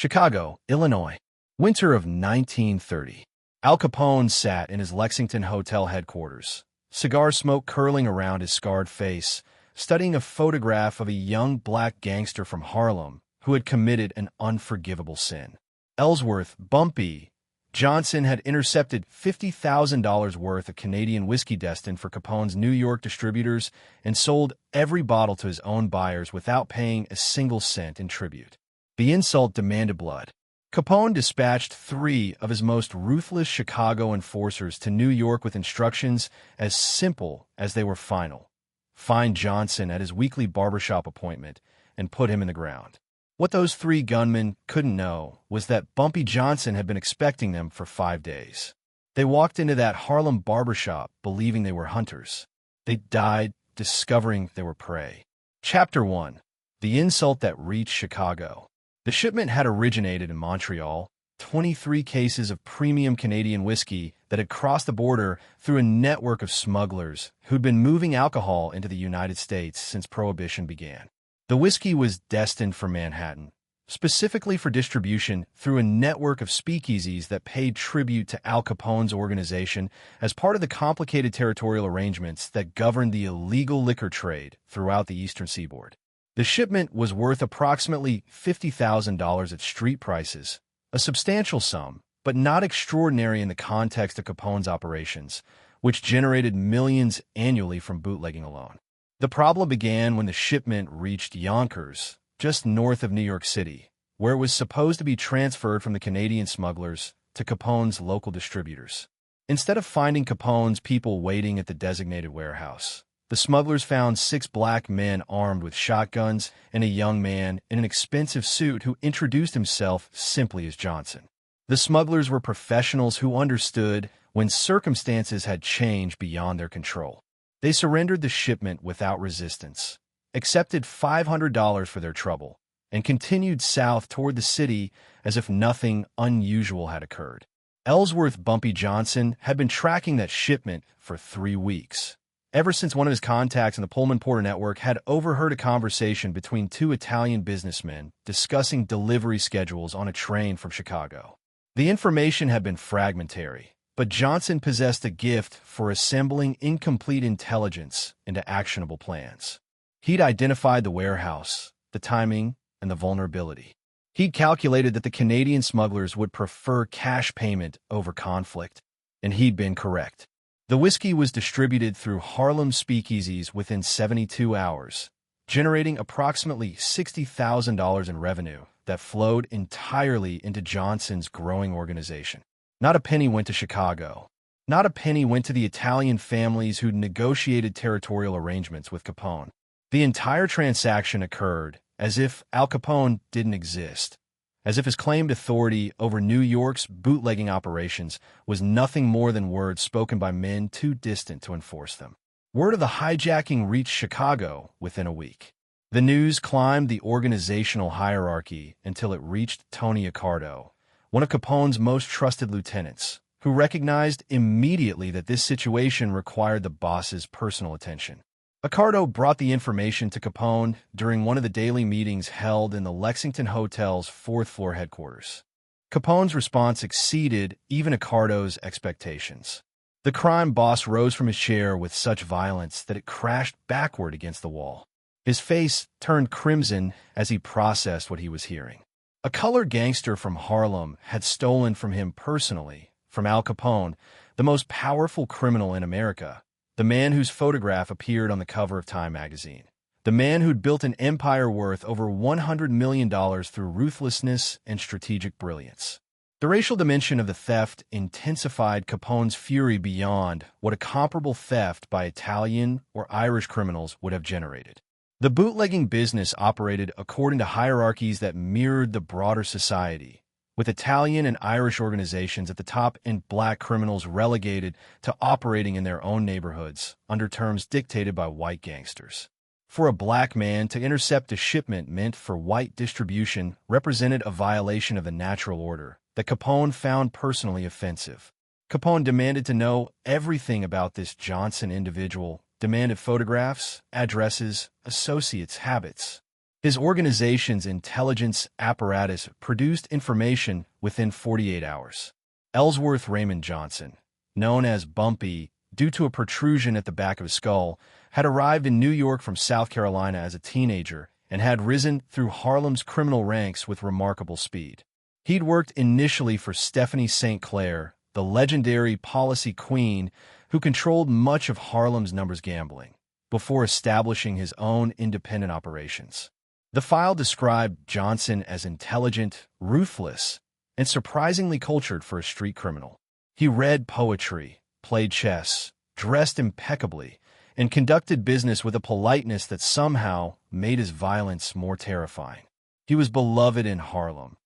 Chicago, Illinois. Winter of 1930. Al Capone sat in his Lexington Hotel headquarters, cigar smoke curling around his scarred face, studying a photograph of a young black gangster from Harlem who had committed an unforgivable sin. Ellsworth, Bumpy, Johnson had intercepted $50,000 worth of Canadian whiskey destined for Capone's New York distributors and sold every bottle to his own buyers without paying a single cent in tribute. The insult demanded blood. Capone dispatched 3 of his most ruthless Chicago enforcers to New York with instructions as simple as they were final. Find Johnson at his weekly barbershop appointment and put him in the ground. What those 3 gunmen couldn't know was that Bumpy Johnson had been expecting them for 5 days. They walked into that Harlem barbershop believing they were hunters. They died discovering they were prey. Chapter 1. The insult that reached Chicago. The shipment had originated in Montreal, 23 cases of premium Canadian whiskey that had crossed the border through a network of smugglers who'd been moving alcohol into the United States since Prohibition began. The whiskey was destined for Manhattan, specifically for distribution through a network of speakeasies that paid tribute to Al Capone's organization as part of the complicated territorial arrangements that governed the illegal liquor trade throughout the eastern seaboard. The shipment was worth approximately $50,000 at street prices, a substantial sum, but not extraordinary in the context of Capone's operations, which generated millions annually from bootlegging alone. The problem began when the shipment reached Yonkers, just north of New York City, where it was supposed to be transferred from the Canadian smugglers to Capone's local distributors. Instead of finding Capone's people waiting at the designated warehouse, the smugglers found 6 black men armed with shotguns and a young man in an expensive suit who introduced himself simply as Johnson. The smugglers were professionals who understood when circumstances had changed beyond their control. They surrendered the shipment without resistance, accepted $500 for their trouble, and continued south toward the city as if nothing unusual had occurred. Ellsworth Bumpy Johnson had been tracking that shipment for 3 weeks, ever since one of his contacts in the Pullman Porter network had overheard a conversation between 2 Italian businessmen discussing delivery schedules on a train from Chicago. The information had been fragmentary, but Johnson possessed a gift for assembling incomplete intelligence into actionable plans. He'd identified the warehouse, the timing, and the vulnerability. He'd calculated that the Canadian smugglers would prefer cash payment over conflict, and he'd been correct. The whiskey was distributed through Harlem speakeasies within 72 hours, generating approximately $60,000 in revenue that flowed entirely into Johnson's growing organization. Not a penny went to Chicago. Not a penny went to the Italian families who'd negotiated territorial arrangements with Capone. The entire transaction occurred as if Al Capone didn't exist, as if his claimed authority over New York's bootlegging operations was nothing more than words spoken by men too distant to enforce them. Word of the hijacking reached Chicago within a week. The news climbed the organizational hierarchy until it reached Tony Accardo, one of Capone's most trusted lieutenants, who recognized immediately that this situation required the boss's personal attention. Accardo brought the information to Capone during one of the daily meetings held in the Lexington Hotel's 4th-floor headquarters. Capone's response exceeded even Accardo's expectations. The crime boss rose from his chair with such violence that it crashed backward against the wall. His face turned crimson as he processed what he was hearing. A colored gangster from Harlem had stolen from him personally, from Al Capone, the most powerful criminal in America, the man whose photograph appeared on the cover of Time magazine, the man who'd built an empire worth over $100 million through ruthlessness and strategic brilliance. The racial dimension of the theft intensified Capone's fury beyond what a comparable theft by Italian or Irish criminals would have generated. The bootlegging business operated according to hierarchies that mirrored the broader society, with Italian and Irish organizations at the top and black criminals relegated to operating in their own neighborhoods under terms dictated by white gangsters. For a black man to intercept a shipment meant for white distribution represented a violation of the natural order that Capone found personally offensive. Capone demanded to know everything about this Johnson individual, demanded photographs, addresses, associates' habits. His organization's intelligence apparatus produced information within 48 hours. Ellsworth Raymond Johnson, known as Bumpy due to a protrusion at the back of his skull, had arrived in New York from South Carolina as a teenager and had risen through Harlem's criminal ranks with remarkable speed. He'd worked initially for Stephanie St. Clair, the legendary policy queen who controlled much of Harlem's numbers gambling, before establishing his own independent operations. The file described Johnson as intelligent, ruthless, and surprisingly cultured for a street criminal. He read poetry, played chess, dressed impeccably, and conducted business with a politeness that somehow made his violence more terrifying. He was beloved in Harlem,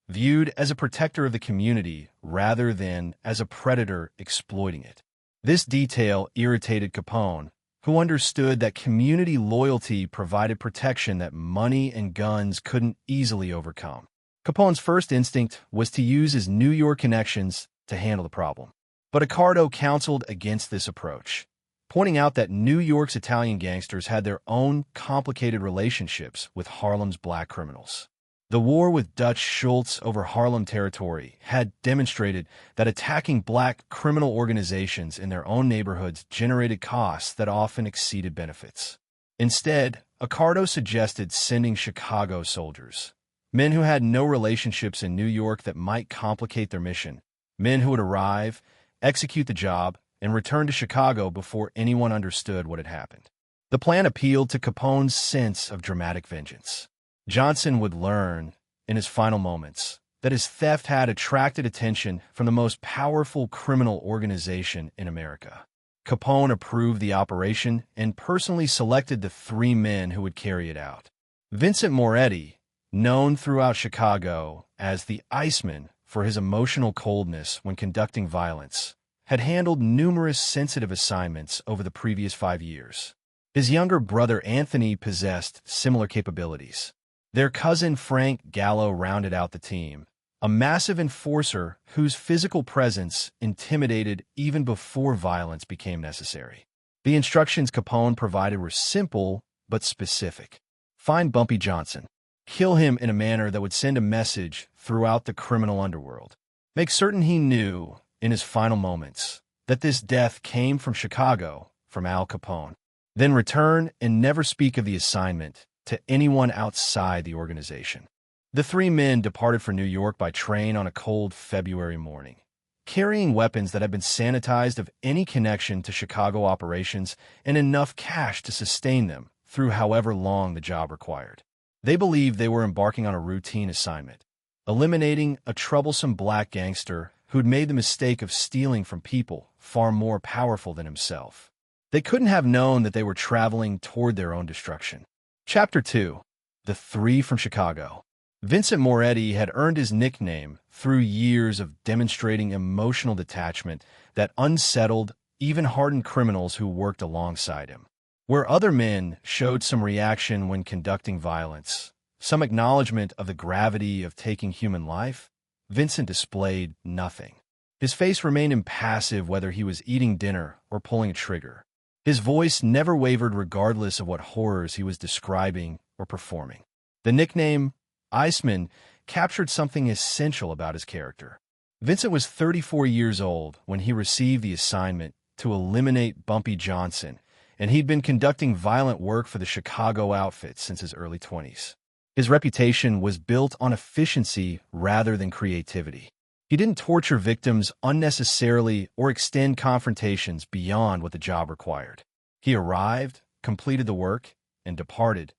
viewed as a protector of the community rather than as a predator exploiting it. This detail irritated Capone, who understood that community loyalty provided protection that money and guns couldn't easily overcome. Capone's first instinct was to use his New York connections to handle the problem. But Accardo counseled against this approach, pointing out that New York's Italian gangsters had their own complicated relationships with Harlem's black criminals. The war with Dutch Schultz over Harlem territory had demonstrated that attacking black criminal organizations in their own neighborhoods generated costs that often exceeded benefits. Instead, Accardo suggested sending Chicago soldiers, men who had no relationships in New York that might complicate their mission, men who would arrive, execute the job, and return to Chicago before anyone understood what had happened. The plan appealed to Capone's sense of dramatic vengeance. Johnson would learn, in his final moments, that his theft had attracted attention from the most powerful criminal organization in America. Capone approved the operation and personally selected the 3 men who would carry it out. Vincent Moretti, known throughout Chicago as the Iceman for his emotional coldness when conducting violence, had handled numerous sensitive assignments over the previous 5 years. His younger brother Anthony possessed similar capabilities. Their cousin Frank Gallo rounded out the team, a massive enforcer whose physical presence intimidated even before violence became necessary. The instructions Capone provided were simple but specific. Find Bumpy Johnson. Kill him in a manner that would send a message throughout the criminal underworld. Make certain he knew, in his final moments, that this death came from Chicago, from Al Capone. Then return and never speak of the assignment to anyone outside the organization. The 3 men departed for New York by train on a cold February morning, carrying weapons that had been sanitized of any connection to Chicago operations and enough cash to sustain them through however long the job required. They believed they were embarking on a routine assignment, eliminating a troublesome black gangster who'd made the mistake of stealing from people far more powerful than himself. They couldn't have known that they were traveling toward their own destruction. Chapter 2. The 3 from Chicago. Vincent Moretti had earned his nickname through years of demonstrating emotional detachment that unsettled, even hardened criminals who worked alongside him. Where other men showed some reaction when conducting violence, some acknowledgement of the gravity of taking human life, Vincent displayed nothing. His face remained impassive whether he was eating dinner or pulling a trigger. His voice never wavered regardless of what horrors he was describing or performing. The nickname, Iceman, captured something essential about his character. Vincent was 34 years old when he received the assignment to eliminate Bumpy Johnson, and he'd been conducting violent work for the Chicago outfit since his early 20s. His reputation was built on efficiency rather than creativity. He didn't torture victims unnecessarily or extend confrontations beyond what the job required. He arrived, completed the work, and departed,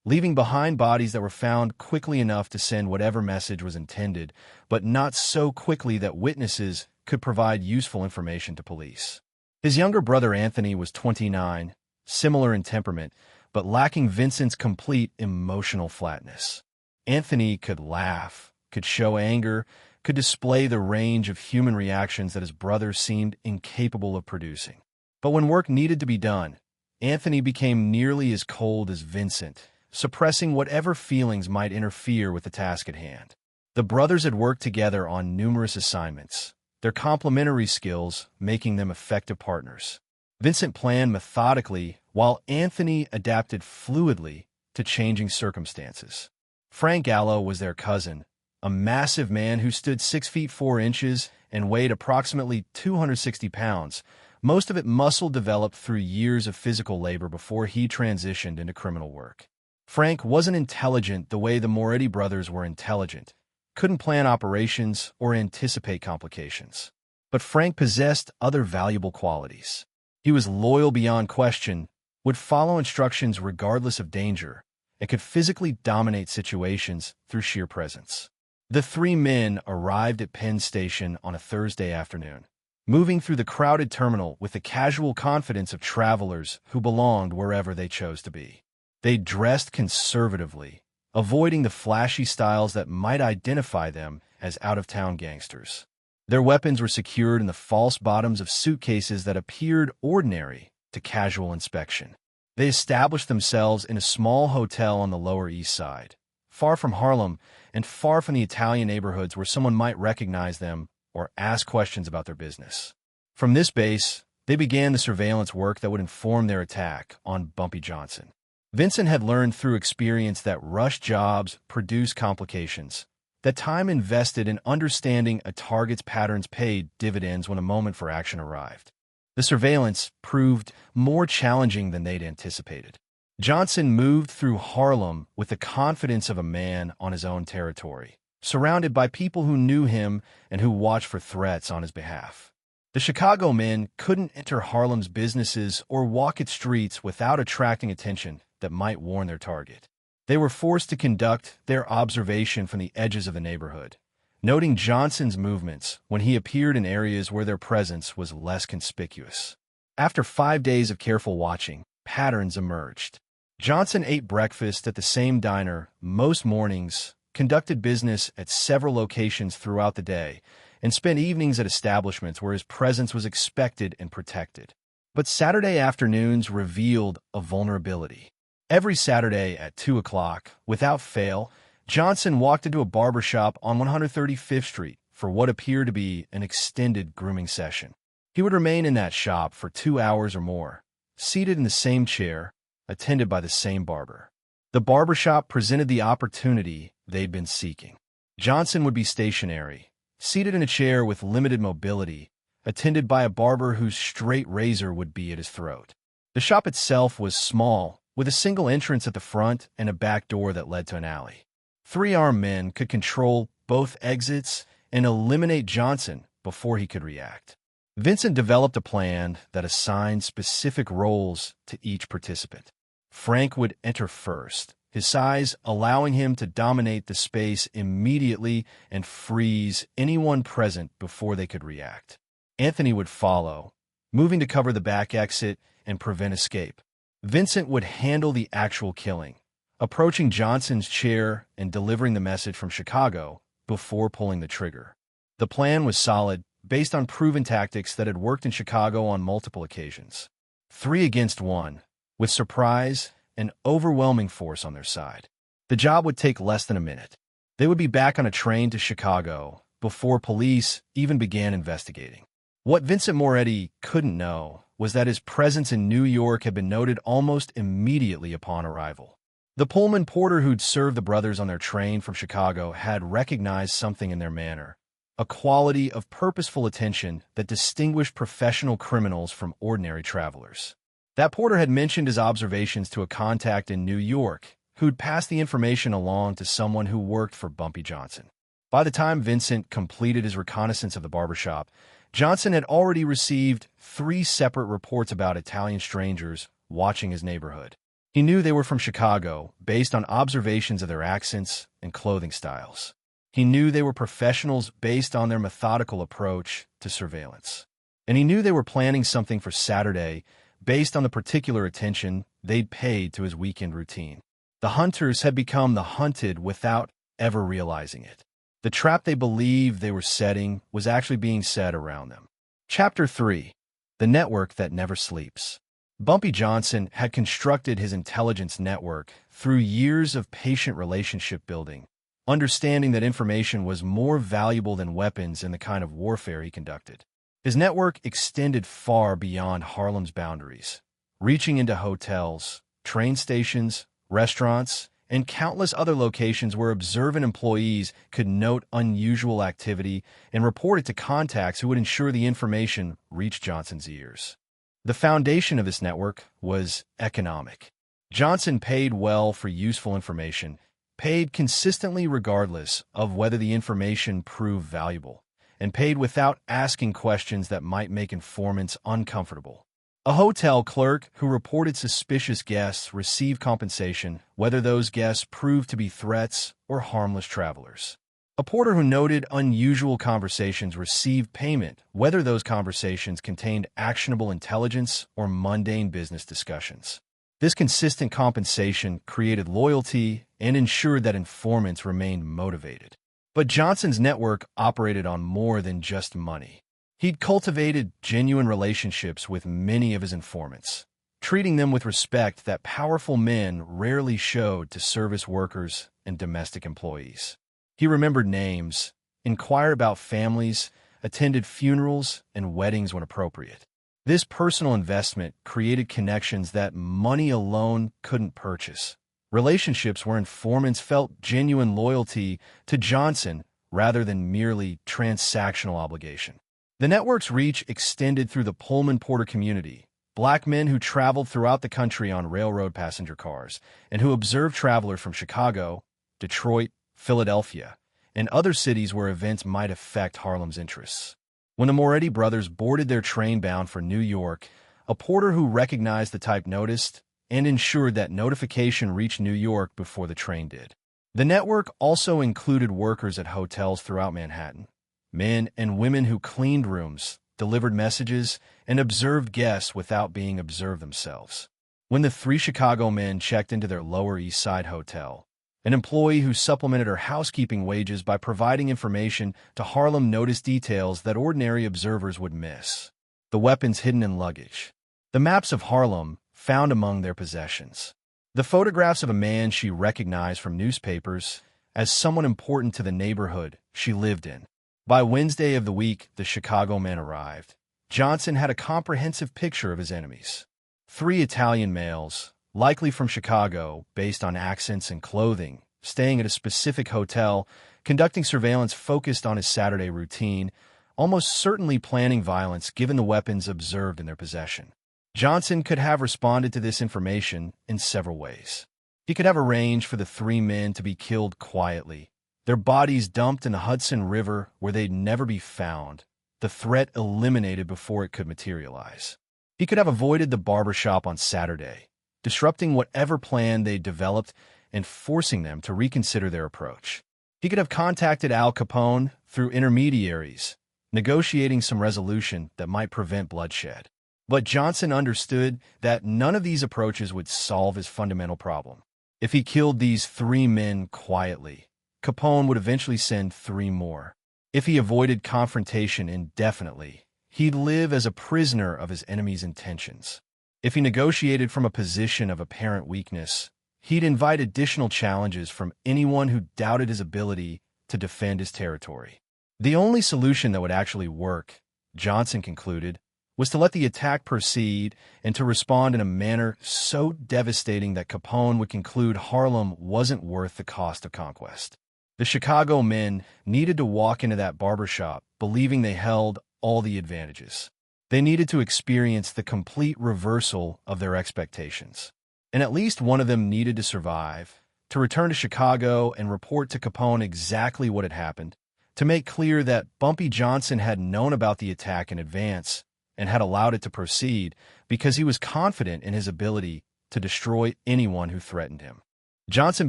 leaving behind bodies that were found quickly enough to send whatever message was intended, but not so quickly that witnesses could provide useful information to police. His younger brother Anthony was 29, similar in temperament, but lacking Vincent's complete emotional flatness. Anthony could laugh, could show anger, could display the range of human reactions that his brother seemed incapable of producing. But when work needed to be done, Anthony became nearly as cold as Vincent, suppressing whatever feelings might interfere with the task at hand. The brothers had worked together on numerous assignments, their complementary skills making them effective partners. Vincent planned methodically, while Anthony adapted fluidly, to changing circumstances. Frank Gallo was their cousin, a massive man who stood 6 feet 4 inches and weighed approximately 260 pounds, most of it muscle developed through years of physical labor before he transitioned into criminal work. Frank wasn't intelligent the way the Moretti brothers were intelligent, couldn't plan operations or anticipate complications. But Frank possessed other valuable qualities. He was loyal beyond question, would follow instructions regardless of danger, and could physically dominate situations through sheer presence. The three men arrived at Penn Station on a Thursday afternoon, moving through the crowded terminal with the casual confidence of travelers who belonged wherever they chose to be. They dressed conservatively, avoiding the flashy styles that might identify them as out-of-town gangsters. Their weapons were secured in the false bottoms of suitcases that appeared ordinary to casual inspection. They established themselves in a small hotel on the Lower East Side, far from Harlem and far from the Italian neighborhoods where someone might recognize them or ask questions about their business. From this base, they began the surveillance work that would inform their attack on Bumpy Johnson. Vincent had learned through experience that rush jobs produce complications, that time invested in understanding a target's patterns paid dividends when a moment for action arrived. The surveillance proved more challenging than they'd anticipated. Johnson moved through Harlem with the confidence of a man on his own territory, surrounded by people who knew him and who watched for threats on his behalf. The Chicago men couldn't enter Harlem's businesses or walk its streets without attracting attention that might warn their target. They were forced to conduct their observation from the edges of the neighborhood, noting Johnson's movements when he appeared in areas where their presence was less conspicuous. After 5 days of careful watching, patterns emerged. Johnson ate breakfast at the same diner most mornings, conducted business at several locations throughout the day, and spent evenings at establishments where his presence was expected and protected. But Saturday afternoons revealed a vulnerability. Every Saturday at 2 o'clock, without fail, Johnson walked into a barbershop on 135th Street for what appeared to be an extended grooming session. He would remain in that shop for 2 hours or more, seated in the same chair, attended by the same barber. The barbershop presented the opportunity they'd been seeking. Johnson would be stationary, seated in a chair with limited mobility, attended by a barber whose straight razor would be at his throat. The shop itself was small, with a single entrance at the front and a back door that led to an alley. 3 armed men could control both exits and eliminate Johnson before he could react. Vincent developed a plan that assigned specific roles to each participant. Frank would enter first, his size allowing him to dominate the space immediately and freeze anyone present before they could react. Anthony would follow, moving to cover the back exit and prevent escape. Vincent would handle the actual killing, approaching Johnson's chair and delivering the message from Chicago before pulling the trigger. The plan was solid, based on proven tactics that had worked in Chicago on multiple occasions. 3 against 1, with surprise and overwhelming force on their side. The job would take less than a minute. They would be back on a train to Chicago before police even began investigating. What Vincent Moretti couldn't know was that his presence in New York had been noted almost immediately upon arrival. The Pullman porter who'd served the brothers on their train from Chicago had recognized something in their manner, a quality of purposeful attention that distinguished professional criminals from ordinary travelers. That porter had mentioned his observations to a contact in New York, who'd passed the information along to someone who worked for Bumpy Johnson. By the time Vincent completed his reconnaissance of the barbershop, Johnson had already received 3 separate reports about Italian strangers watching his neighborhood. He knew they were from Chicago based on observations of their accents and clothing styles. He knew they were professionals based on their methodical approach to surveillance. And he knew they were planning something for Saturday based on the particular attention they'd paid to his weekend routine. The hunters had become the hunted without ever realizing it. The trap they believed they were setting was actually being set around them. Chapter 3. The Network That Never Sleeps. Bumpy Johnson had constructed his intelligence network through years of patient relationship building, understanding that information was more valuable than weapons in the kind of warfare he conducted. His network extended far beyond Harlem's boundaries, reaching into hotels, train stations, restaurants, and countless other locations where observant employees could note unusual activity and report it to contacts who would ensure the information reached Johnson's ears. The foundation of this network was economic. Johnson paid well for useful information, paid consistently regardless of whether the information proved valuable, and paid without asking questions that might make informants uncomfortable. A hotel clerk who reported suspicious guests received compensation, whether those guests proved to be threats or harmless travelers. A porter who noted unusual conversations received payment, whether those conversations contained actionable intelligence or mundane business discussions. This consistent compensation created loyalty and ensured that informants remained motivated. But Johnson's network operated on more than just money. He'd cultivated genuine relationships with many of his informants, treating them with respect that powerful men rarely showed to service workers and domestic employees. He remembered names, inquired about families, attended funerals and weddings when appropriate. This personal investment created connections that money alone couldn't purchase. Relationships where informants felt genuine loyalty to Johnson rather than merely transactional obligation. The network's reach extended through the Pullman Porter community, black men who traveled throughout the country on railroad passenger cars and who observed travelers from Chicago, Detroit, Philadelphia, and other cities where events might affect Harlem's interests. When the Moretti brothers boarded their train bound for New York, a porter who recognized the type noticed and ensured that notification reached New York before the train did. The network also included workers at hotels throughout Manhattan, men and women who cleaned rooms, delivered messages, and observed guests without being observed themselves. When the three Chicago men checked into their Lower East Side hotel, an employee who supplemented her housekeeping wages by providing information to Harlem noticed details that ordinary observers would miss. The weapons hidden in luggage. The maps of Harlem found among their possessions. The photographs of a man she recognized from newspapers as someone important to the neighborhood she lived in. By Wednesday of the week, the Chicago men arrived. Johnson had a comprehensive picture of his enemies. 3 Italian males, likely from Chicago, based on accents and clothing, staying at a specific hotel, conducting surveillance focused on his Saturday routine, almost certainly planning violence given the weapons observed in their possession. Johnson could have responded to this information in several ways. He could have arranged for the 3 men to be killed quietly, their bodies dumped in the Hudson River where they'd never be found, the threat eliminated before it could materialize. He could have avoided the barbershop on Saturday, disrupting whatever plan they developed and forcing them to reconsider their approach. He could have contacted Al Capone through intermediaries, negotiating some resolution that might prevent bloodshed. But Johnson understood that none of these approaches would solve his fundamental problem. If he killed these 3 men quietly, Capone would eventually send 3 more. If he avoided confrontation indefinitely, he'd live as a prisoner of his enemy's intentions. If he negotiated from a position of apparent weakness, he'd invite additional challenges from anyone who doubted his ability to defend his territory. The only solution that would actually work, Johnson concluded, was to let the attack proceed and to respond in a manner so devastating that Capone would conclude Harlem wasn't worth the cost of conquest. The Chicago men needed to walk into that barbershop believing they held all the advantages. They needed to experience the complete reversal of their expectations. And at least one of them needed to survive, to return to Chicago and report to Capone exactly what had happened, to make clear that Bumpy Johnson had known about the attack in advance and had allowed it to proceed because he was confident in his ability to destroy anyone who threatened him. Johnson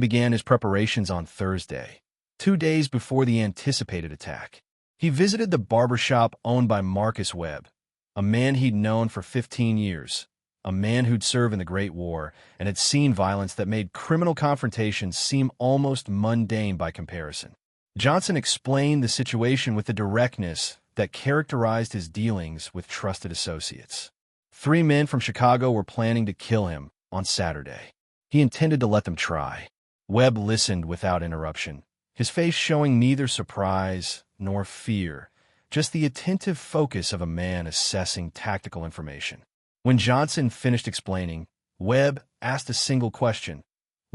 began his preparations on Thursday, 2 days before the anticipated attack. He visited the barbershop owned by Marcus Webb, a man he'd known for 15 years, a man who'd served in the Great War and had seen violence that made criminal confrontations seem almost mundane by comparison. Johnson explained the situation with the directness that characterized his dealings with trusted associates. 3 men from Chicago were planning to kill him on Saturday. He intended to let them try. Webb listened without interruption, his face showing neither surprise nor fear, just the attentive focus of a man assessing tactical information. When Johnson finished explaining, Webb asked a single question.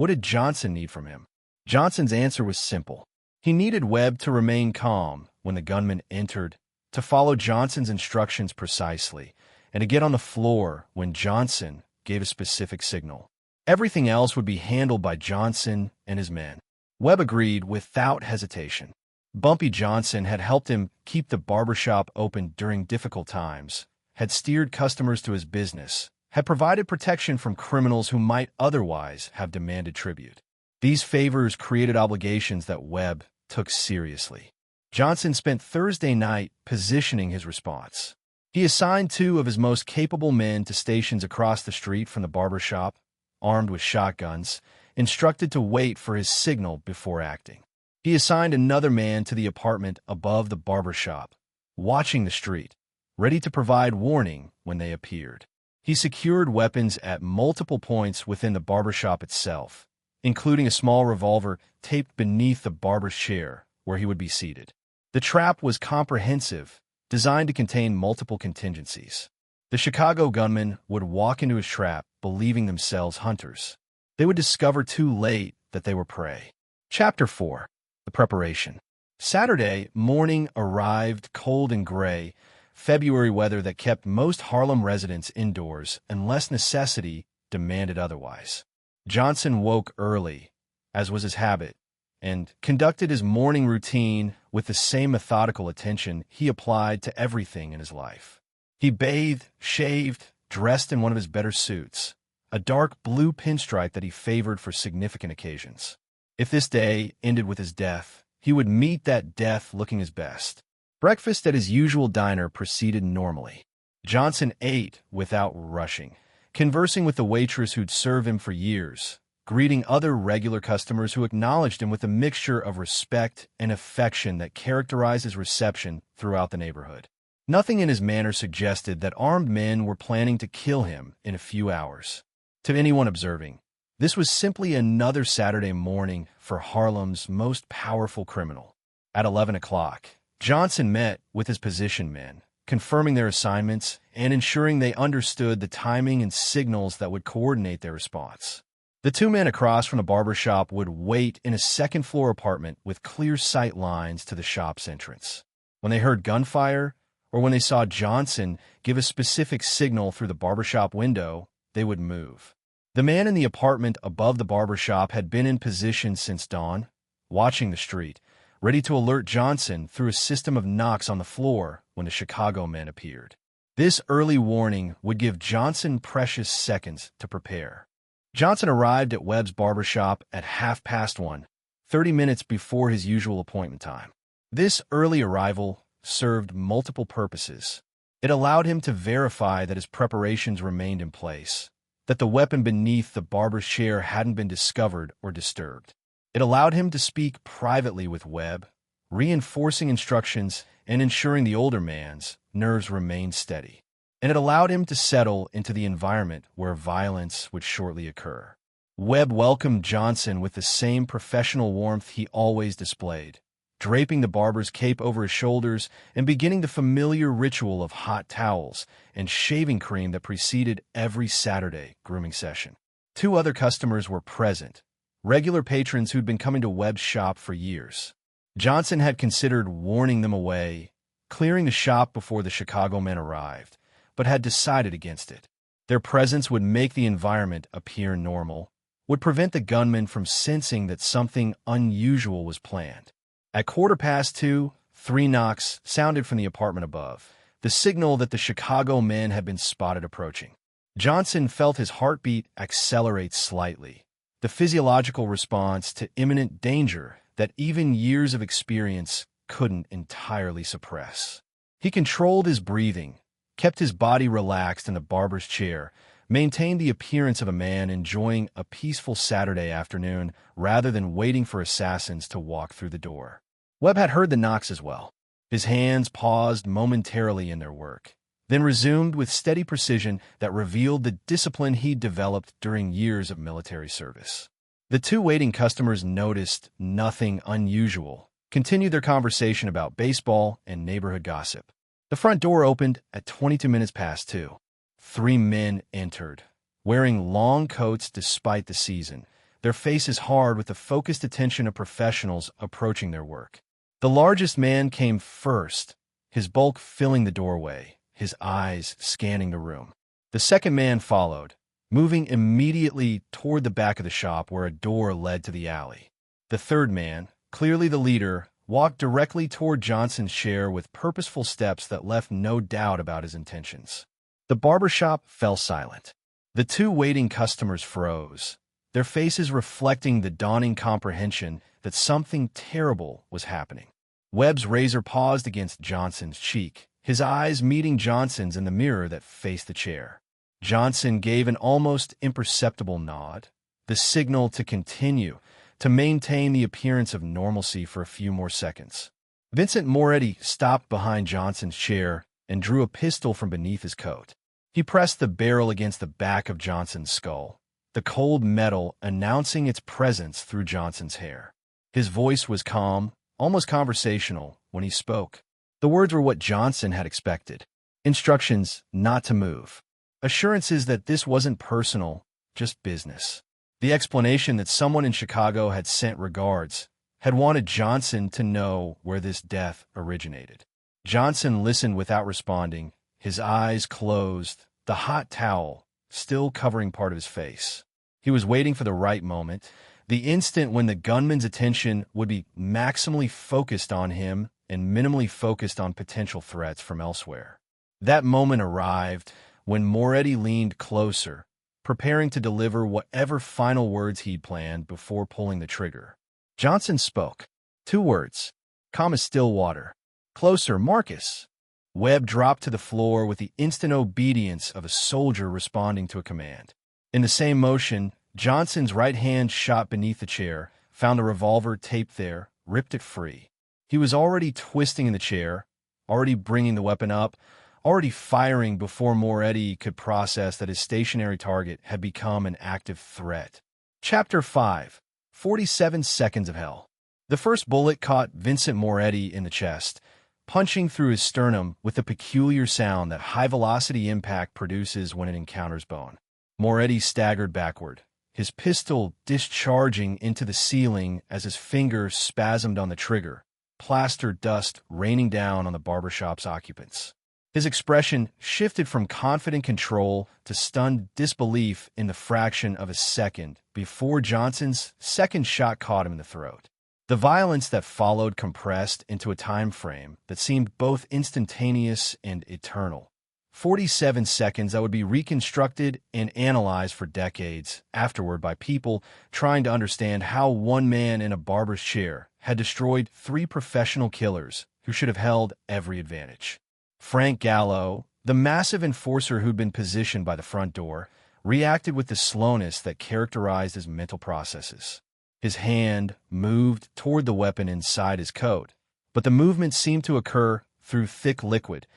What did Johnson need from him? Johnson's answer was simple. He needed Webb to remain calm when the gunman entered, to follow Johnson's instructions precisely, and to get on the floor when Johnson gave a specific signal. Everything else would be handled by Johnson and his men. Webb agreed without hesitation. Bumpy Johnson had helped him keep the barbershop open during difficult times, had steered customers to his business, had provided protection from criminals who might otherwise have demanded tribute. These favors created obligations that Webb took seriously. Johnson spent Thursday night positioning his response. He assigned 2 of his most capable men to stations across the street from the barbershop, armed with shotguns, instructed to wait for his signal before acting. He assigned another man to the apartment above the barbershop, watching the street, ready to provide warning when they appeared. He secured weapons at multiple points within the barbershop itself, including a small revolver taped beneath the barber's chair where he would be seated. The trap was comprehensive, designed to contain multiple contingencies. The Chicago gunmen would walk into his trap, believing themselves hunters. They would discover too late that they were prey. Chapter 4. The Preparation. Saturday morning arrived cold and gray, February weather that kept most Harlem residents indoors unless necessity demanded otherwise. Johnson woke early, as was his habit, and conducted his morning routine with the same methodical attention he applied to everything in his life. He bathed, shaved, dressed in one of his better suits, a dark blue pinstripe that he favored for significant occasions. If this day ended with his death, he would meet that death looking his best. Breakfast at his usual diner proceeded normally. Johnson ate without rushing, conversing with the waitress who'd served him for years, greeting other regular customers who acknowledged him with a mixture of respect and affection that characterized his reception throughout the neighborhood. Nothing in his manner suggested that armed men were planning to kill him in a few hours. To anyone observing, this was simply another Saturday morning for Harlem's most powerful criminal. At 11 o'clock, Johnson met with his position men, confirming their assignments and ensuring they understood the timing and signals that would coordinate their response. The 2 men across from the barbershop would wait in a second-floor apartment with clear sight lines to the shop's entrance. When they heard gunfire, or when they saw Johnson give a specific signal through the barbershop window, they would move. The man in the apartment above the barbershop had been in position since dawn, watching the street, ready to alert Johnson through a system of knocks on the floor when the Chicago men appeared. This early warning would give Johnson precious seconds to prepare. Johnson arrived at Webb's barbershop at 1:30, 30 minutes before his usual appointment time. This early arrival served multiple purposes. It allowed him to verify that his preparations remained in place, that the weapon beneath the barber's chair hadn't been discovered or disturbed. It allowed him to speak privately with Webb, reinforcing instructions and ensuring the older man's nerves remained steady. And it allowed him to settle into the environment where violence would shortly occur. Webb welcomed Johnson with the same professional warmth he always displayed, draping the barber's cape over his shoulders and beginning the familiar ritual of hot towels and shaving cream that preceded every Saturday grooming session. 2 other customers were present, regular patrons who'd been coming to Webb's shop for years. Johnson had considered warning them away, clearing the shop before the Chicago men arrived, but had decided against it. Their presence would make the environment appear normal, would prevent the gunmen from sensing that something unusual was planned. At 2:15, 3 knocks sounded from the apartment above, the signal that the Chicago men had been spotted approaching. Johnson felt his heartbeat accelerate slightly, the physiological response to imminent danger that even years of experience couldn't entirely suppress. He controlled his breathing, kept his body relaxed in the barber's chair, maintained the appearance of a man enjoying a peaceful Saturday afternoon rather than waiting for assassins to walk through the door. Webb had heard the knocks as well. His hands paused momentarily in their work, then resumed with steady precision that revealed the discipline he'd developed during years of military service. The 2 waiting customers noticed nothing unusual, continued their conversation about baseball and neighborhood gossip. The front door opened at 2:22. 3 men entered, wearing long coats despite the season, their faces hard with the focused attention of professionals approaching their work. The largest man came first, his bulk filling the doorway, his eyes scanning the room. The second man followed, moving immediately toward the back of the shop where a door led to the alley. The third man, clearly the leader, walked directly toward Johnson's chair with purposeful steps that left no doubt about his intentions. The barbershop fell silent. The two waiting customers froze, their faces reflecting the dawning comprehension that something terrible was happening. Webb's razor paused against Johnson's cheek, his eyes meeting Johnson's in the mirror that faced the chair. Johnson gave an almost imperceptible nod, the signal to continue, to maintain the appearance of normalcy for a few more seconds. Vincent Moretti stopped behind Johnson's chair and drew a pistol from beneath his coat. He pressed the barrel against the back of Johnson's skull, the cold metal announcing its presence through Johnson's hair. His voice was calm, almost conversational, when he spoke. The words were what Johnson had expected. Instructions not to move. Assurances that this wasn't personal, just business. The explanation that someone in Chicago had sent regards, had wanted Johnson to know where this death originated. Johnson listened without responding, his eyes closed, the hot towel still covering part of his face. He was waiting for the right moment, the instant when the gunman's attention would be maximally focused on him and minimally focused on potential threats from elsewhere. That moment arrived when Moretti leaned closer, preparing to deliver whatever final words he'd planned before pulling the trigger. Johnson spoke. 2 words. Calm as still water. Closer, Marcus. Webb dropped to the floor with the instant obedience of a soldier responding to a command. In the same motion, Johnson's right hand shot beneath the chair, found a revolver taped there, ripped it free. He was already twisting in the chair, already bringing the weapon up, already firing before Moretti could process that his stationary target had become an active threat. Chapter 5. 47 Seconds of Hell. The first bullet caught Vincent Moretti in the chest, punching through his sternum with the peculiar sound that high-velocity impact produces when it encounters bone. Moretti staggered backward, his pistol discharging into the ceiling as his fingers spasmed on the trigger, plaster dust raining down on the barbershop's occupants. His expression shifted from confident control to stunned disbelief in the fraction of a second before Johnson's second shot caught him in the throat. The violence that followed compressed into a time frame that seemed both instantaneous and eternal. 47 seconds that would be reconstructed and analyzed for decades afterward by people trying to understand how one man in a barber's chair had destroyed 3 professional killers who should have held every advantage. Frank Gallo, the massive enforcer who'd been positioned by the front door, reacted with the slowness that characterized his mental processes. His hand moved toward the weapon inside his coat, but the movement seemed to occur through thick liquid,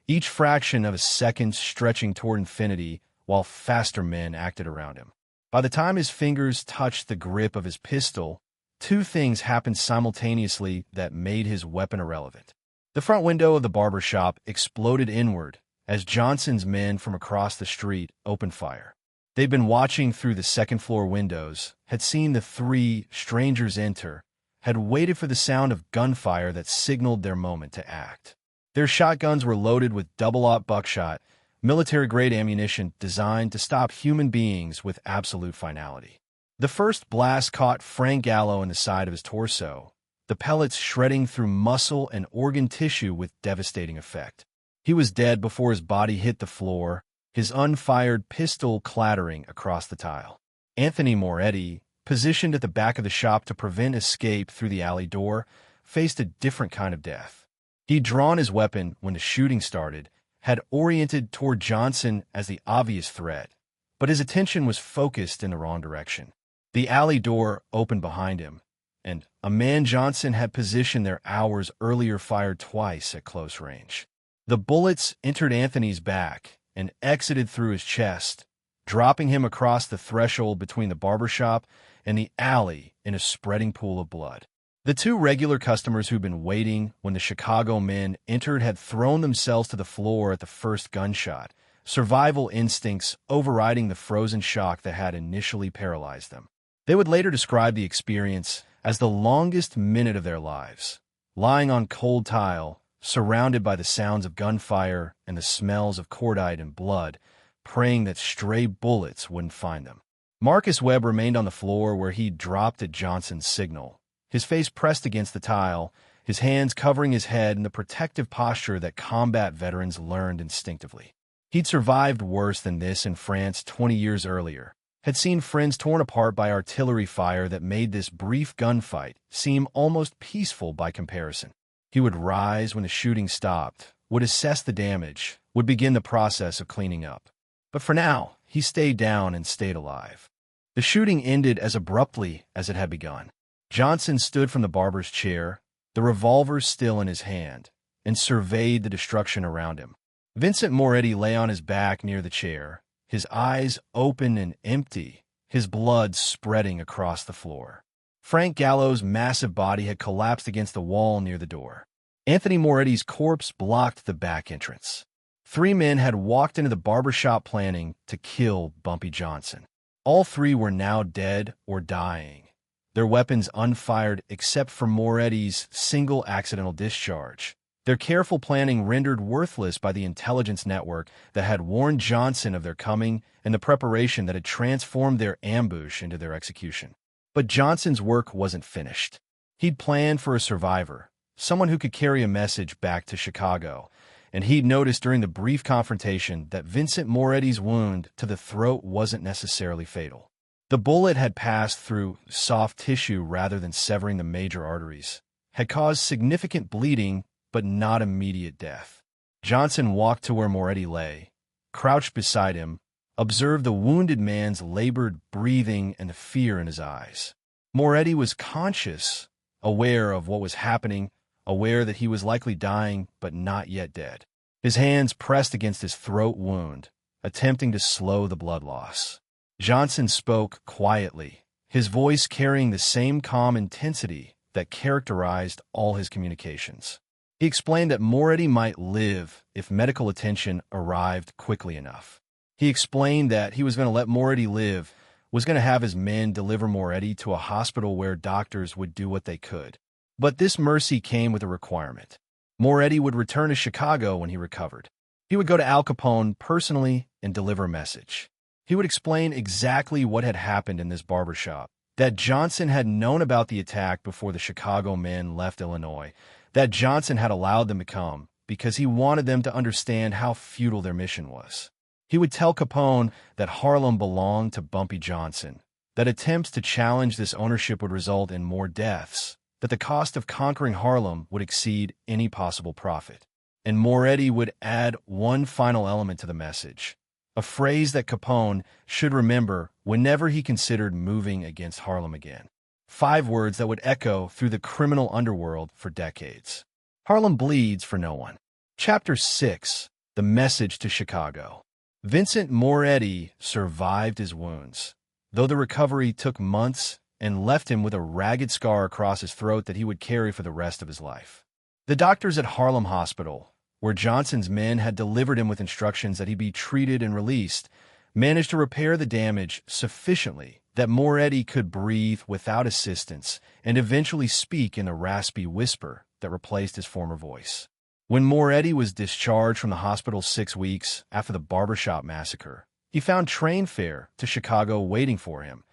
each fraction of a second stretching toward infinity while faster men acted around him. By the time his fingers touched the grip of his pistol, 2 things happened simultaneously that made his weapon irrelevant. The front window of the barbershop exploded inward as Johnson's men from across the street opened fire. They'd been watching through the second-floor windows, had seen the 3 strangers enter, had waited for the sound of gunfire that signaled their moment to act. Their shotguns were loaded with double-aught buckshot, military-grade ammunition designed to stop human beings with absolute finality. The first blast caught Frank Gallo in the side of his torso, the pellets shredding through muscle and organ tissue with devastating effect. He was dead before his body hit the floor, his unfired pistol clattering across the tile. Anthony Moretti, positioned at the back of the shop to prevent escape through the alley door, faced a different kind of death. He'd drawn his weapon when the shooting started, had oriented toward Johnson as the obvious threat, but his attention was focused in the wrong direction. The alley door opened behind him, and a man Johnson had positioned there hours earlier fired twice at close range. The bullets entered Anthony's back and exited through his chest, dropping him across the threshold between the barbershop and the alley in a spreading pool of blood. The 2 regular customers who'd been waiting when the Chicago men entered had thrown themselves to the floor at the first gunshot, survival instincts overriding the frozen shock that had initially paralyzed them. They would later describe the experience as the longest minute of their lives, lying on cold tile, surrounded by the sounds of gunfire and the smells of cordite and blood, praying that stray bullets wouldn't find them. Marcus Webb remained on the floor where he'd dropped at Johnson's signal, his face pressed against the tile, his hands covering his head in the protective posture that combat veterans learned instinctively. He'd survived worse than this in France 20 years earlier, had seen friends torn apart by artillery fire that made this brief gunfight seem almost peaceful by comparison. He would rise when the shooting stopped, would assess the damage, would begin the process of cleaning up. But for now, he stayed down and stayed alive. The shooting ended as abruptly as it had begun. Johnson stood from the barber's chair, the revolver still in his hand, and surveyed the destruction around him. Vincent Moretti lay on his back near the chair, his eyes open and empty, his blood spreading across the floor. Frank Gallo's massive body had collapsed against the wall near the door. Anthony Moretti's corpse blocked the back entrance. 3 men had walked into the barbershop planning to kill Bumpy Johnson. All 3 were now dead or dying, their weapons unfired except for Moretti's single accidental discharge, their careful planning rendered worthless by the intelligence network that had warned Johnson of their coming and the preparation that had transformed their ambush into their execution. But Johnson's work wasn't finished. He'd planned for a survivor, someone who could carry a message back to Chicago, and he'd noticed during the brief confrontation that Vincent Moretti's wound to the throat wasn't necessarily fatal. The bullet had passed through soft tissue rather than severing the major arteries, had caused significant bleeding but not immediate death. Johnson walked to where Moretti lay, crouched beside him, observed the wounded man's labored breathing and the fear in his eyes. Moretti was conscious, aware of what was happening, aware that he was likely dying but not yet dead. His hands pressed against his throat wound, attempting to slow the blood loss. Johnson spoke quietly, his voice carrying the same calm intensity that characterized all his communications. He explained that Moretti might live if medical attention arrived quickly enough. He explained that he was going to let Moretti live, was going to have his men deliver Moretti to a hospital where doctors would do what they could. But this mercy came with a requirement. Moretti would return to Chicago when he recovered. He would go to Al Capone personally and deliver a message. He would explain exactly what had happened in this barbershop, that Johnson had known about the attack before the Chicago men left Illinois, that Johnson had allowed them to come because he wanted them to understand how futile their mission was. He would tell Capone that Harlem belonged to Bumpy Johnson, that attempts to challenge this ownership would result in more deaths, that the cost of conquering Harlem would exceed any possible profit. And Moretti would add one final element to the message, a phrase that Capone should remember whenever he considered moving against Harlem again. 5 words that would echo through the criminal underworld for decades. Harlem bleeds for no one. Chapter 6. The Message to Chicago. Vincent Moretti survived his wounds, though the recovery took months and left him with a ragged scar across his throat that he would carry for the rest of his life. The doctors at Harlem Hospital, where Johnson's men had delivered him with instructions that he be treated and released, managed to repair the damage sufficiently that Moretti could breathe without assistance and eventually speak in the raspy whisper that replaced his former voice. When Moretti was discharged from the hospital 6 weeks after the Barbershop massacre, he found train fare to Chicago waiting for him,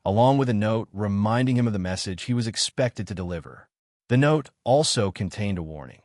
along with a note reminding him of the message he was expected to deliver. The note also contained a warning.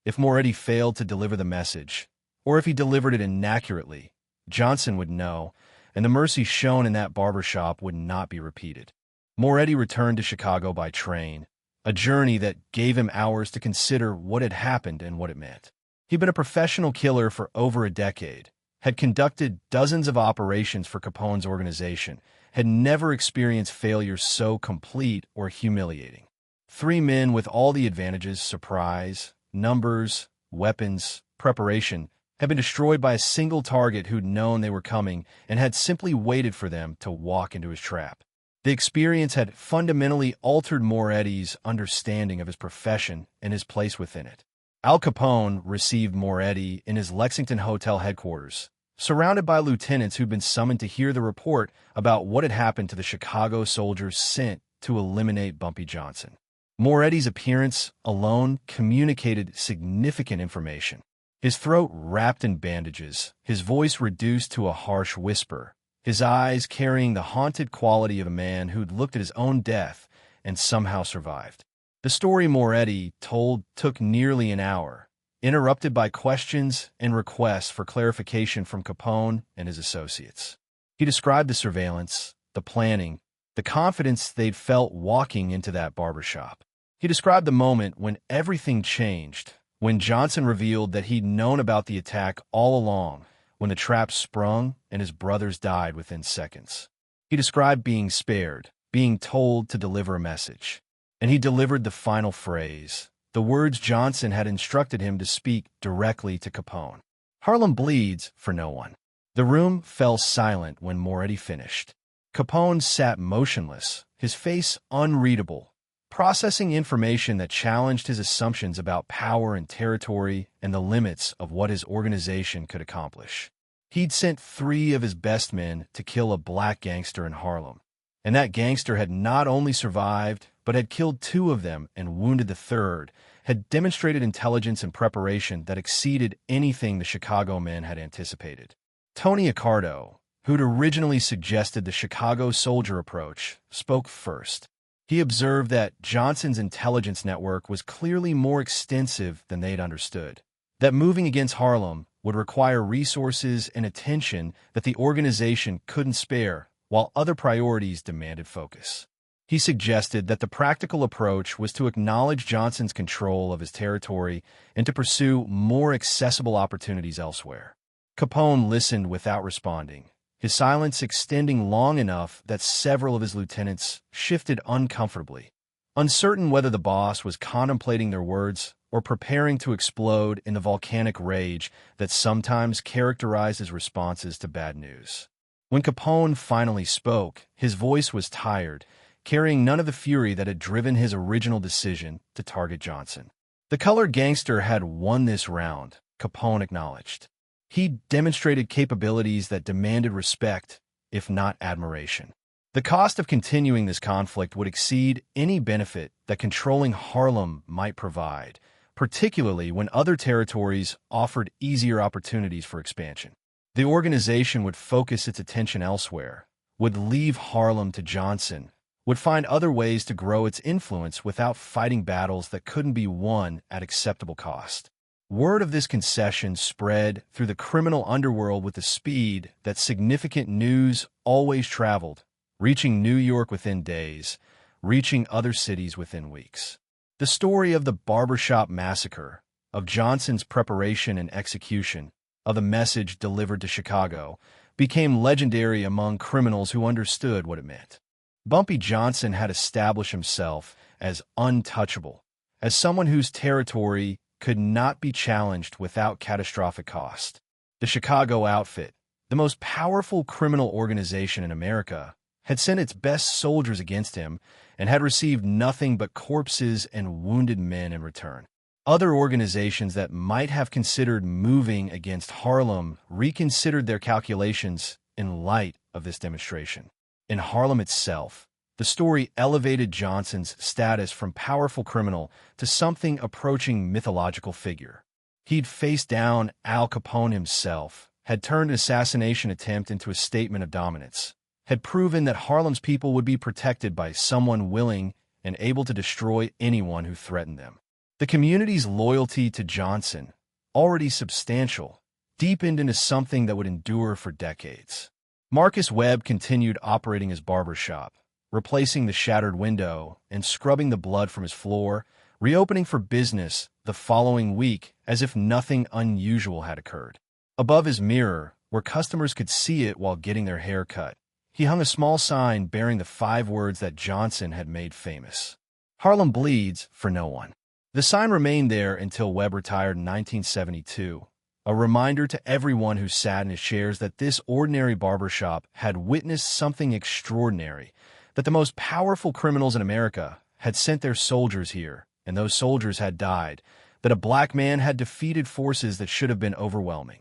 If Moretti failed to deliver the message, or if he delivered it inaccurately, Johnson would know, and the mercy shown in that barbershop would not be repeated. Moretti returned to Chicago by train, a journey that gave him hours to consider what had happened and what it meant. He'd been a professional killer for over a decade, had conducted dozens of operations for Capone's organization, had never experienced failure so complete or humiliating. 3 men with all the advantages, surprise, numbers, weapons, preparation, had been destroyed by a single target who'd known they were coming and had simply waited for them to walk into his trap. The experience had fundamentally altered Moretti's understanding of his profession and his place within it. Al Capone received Moretti in his Lexington Hotel headquarters, surrounded by lieutenants who'd been summoned to hear the report about what had happened to the Chicago soldiers sent to eliminate Bumpy Johnson. Moretti's appearance alone communicated significant information. His throat wrapped in bandages, his voice reduced to a harsh whisper, his eyes carrying the haunted quality of a man who'd looked at his own death and somehow survived. The story Moretti told took nearly an hour, interrupted by questions and requests for clarification from Capone and his associates. He described the surveillance, the planning, the confidence they'd felt walking into that barbershop. He described the moment when everything changed, when Johnson revealed that he'd known about the attack all along, when the trap sprung and his brothers died within seconds. He described being spared, being told to deliver a message. And he delivered the final phrase, the words Johnson had instructed him to speak directly to Capone. Harlem bleeds for no one. The room fell silent when Moretti finished. Capone sat motionless, his face unreadable, processing information that challenged his assumptions about power and territory and the limits of what his organization could accomplish. He'd sent 3 of his best men to kill a black gangster in Harlem, and that gangster had not only survived, but had killed 2 of them and wounded the 3rd, had demonstrated intelligence and preparation that exceeded anything the Chicago men had anticipated. Tony Accardo, who'd originally suggested the Chicago soldier approach, spoke first. He observed that Johnson's intelligence network was clearly more extensive than they'd understood, that moving against Harlem would require resources and attention that the organization couldn't spare, while other priorities demanded focus. He suggested that the practical approach was to acknowledge Johnson's control of his territory and to pursue more accessible opportunities elsewhere. Capone listened without responding, his silence extending long enough that several of his lieutenants shifted uncomfortably, uncertain whether the boss was contemplating their words or preparing to explode in the volcanic rage that sometimes characterized his responses to bad news. When Capone finally spoke, his voice was tired, carrying none of the fury that had driven his original decision to target Johnson. The colored gangster had won this round, Capone acknowledged. He demonstrated capabilities that demanded respect, if not admiration. The cost of continuing this conflict would exceed any benefit that controlling Harlem might provide, particularly when other territories offered easier opportunities for expansion. The organization would focus its attention elsewhere, would leave Harlem to Johnson, would find other ways to grow its influence without fighting battles that couldn't be won at acceptable cost. Word of this concession spread through the criminal underworld with the speed that significant news always traveled, reaching New York within days, reaching other cities within weeks. The story of the Barbershop massacre, of Johnson's preparation and execution, of the message delivered to Chicago, became legendary among criminals who understood what it meant. Bumpy Johnson had established himself as untouchable, as someone whose territory could not be challenged without catastrophic cost. The Chicago outfit, the most powerful criminal organization in America, had sent its best soldiers against him and had received nothing but corpses and wounded men in return. Other organizations that might have considered moving against Harlem reconsidered their calculations in light of this demonstration. In Harlem itself, the story elevated Johnson's status from powerful criminal to something approaching mythological figure. He'd faced down Al Capone himself, had turned an assassination attempt into a statement of dominance, had proven that Harlem's people would be protected by someone willing and able to destroy anyone who threatened them. The community's loyalty to Johnson, already substantial, deepened into something that would endure for decades. Marcus Webb continued operating his barbershop, replacing the shattered window and scrubbing the blood from his floor, reopening for business the following week as if nothing unusual had occurred. Above his mirror, where customers could see it while getting their hair cut, he hung a small sign bearing the 5 words that Johnson had made famous: "Harlem bleeds for no one." The sign remained there until Webb retired in 1972, a reminder to everyone who sat in his chairs that this ordinary barbershop had witnessed something extraordinary, that the most powerful criminals in America had sent their soldiers here, and those soldiers had died, that a black man had defeated forces that should have been overwhelming.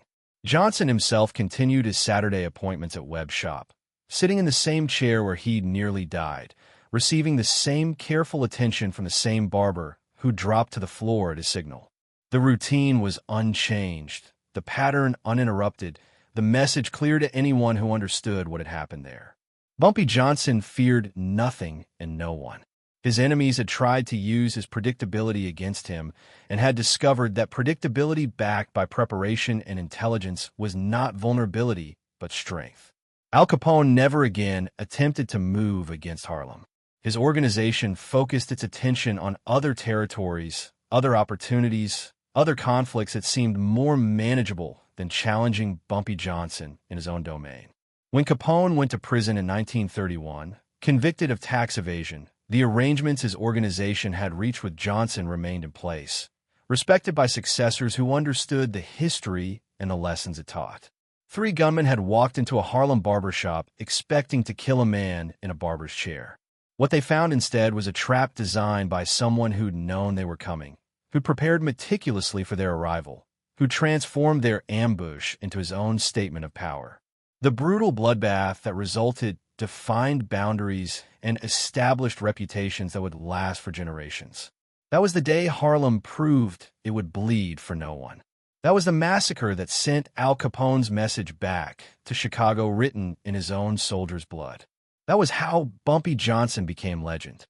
Johnson himself continued his Saturday appointments at Webb's shop, sitting in the same chair where he'd nearly died, receiving the same careful attention from the same barber who dropped to the floor at his signal. The routine was unchanged, the pattern uninterrupted, the message clear to anyone who understood what had happened there. Bumpy Johnson feared nothing and no one. His enemies had tried to use his predictability against him and had discovered that predictability backed by preparation and intelligence was not vulnerability, but strength. Al Capone never again attempted to move against Harlem. His organization focused its attention on other territories, other opportunities, other conflicts that seemed more manageable than challenging Bumpy Johnson in his own domain. When Capone went to prison in 1931, convicted of tax evasion, the arrangements his organization had reached with Johnson remained in place, respected by successors who understood the history and the lessons it taught. 3 gunmen had walked into a Harlem barbershop expecting to kill a man in a barber's chair. What they found instead was a trap designed by someone who'd known they were coming, who'd prepared meticulously for their arrival, who transformed their ambush into his own statement of power. The brutal bloodbath that resulted defined boundaries and established reputations that would last for generations. That was the day Harlem proved it would bleed for no one. That was the massacre that sent Al Capone's message back to Chicago written in his own soldier's blood. That was how Bumpy Johnson became legend.